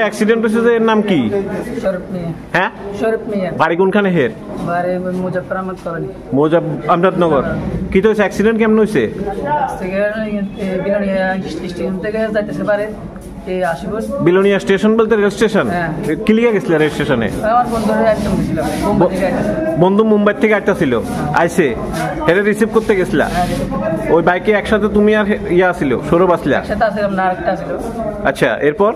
Accident হয়েছে যে এর নাম কি? হ্যাঁ, বাড়ি কোনখানে হের? মুজফ্ফরনগর। কি তো অ্যাক্সিডেন্ট কেমন হয়েছে? বিলোনিয়া স্টেশন বলতে রেল স্টেশন? কি লিখে গেছিল রেল স্টেশনে? বন্ধু মুম্বাই থেকে একটা ছিল, আইসে হেরে রিসিভ করতে গেছিলা? ওই বাইকে একসাথে তুমি আর ইয়া ছিল, সৌরভ আসলা? আচ্ছা, এরপর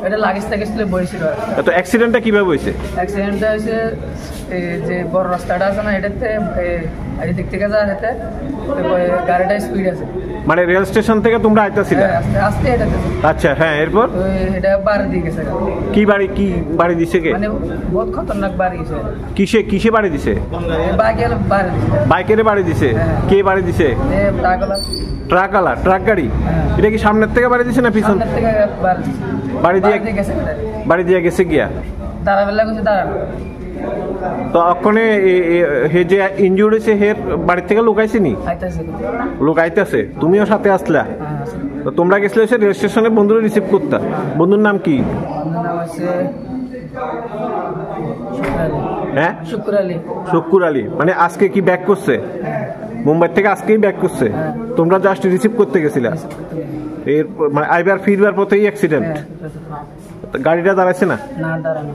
তো অ্যাক্সিডেন্টটা কিভাবে হয়েছে? অ্যাক্সিডেন্টটা হয়েছে যে বড় রাস্তাটা আছে না, এটাতে এদিক থেকে যা যেতে গাড়িটা স্পিড আছে। মানে রেল স্টেশন থেকে তোমরা আইতাছিলা? আস্তে এটাতে। আচ্ছা, হ্যাঁ, এরপর এটা বাড়ি দিয়ে গেছে। কি বাড়ি দিছে? কে মানে বহুত খতরনাক বাড়ি দিছে। কিসে বাড়ি দিছে? বাইকের বাড়ি দিছে। কে বাড়ি দিছে? ট্রাকওয়ালা, ট্রাক গাড়ি। এটা কি সামনের থেকে বাড়ি দিছে না পিছন থেকে? বাড়ি দিয়ে গেছে গিয়া দাঁড়াবেলা গেছে দাঁড়ানো। তো অক্ষণে হে যে ইনজুর্ড হয়েছে হের বাড়ি থেকে লুকাইছে নি? লুকাইতেছে। তুমিও সাথে আসলা? তো তোমরা গেছিলে রেল স্টেশনে বন্ধুরা রিসিভ করতে। বন্ধুর নাম কি? হ্যাঁ, শুক্কুর আলী। মানে আজকে কি ব্যাক করছে মুম্বাই থেকে? আজকেই ব্যাক করছে। তোমরা জাস্ট রিসিভ করতে গেছিলা? এর মানে আইবার ফিরবার পথেই অ্যাক্সিডেন্ট। গাড়িটা দাঁড়াইছে না? দাঁড়ানো।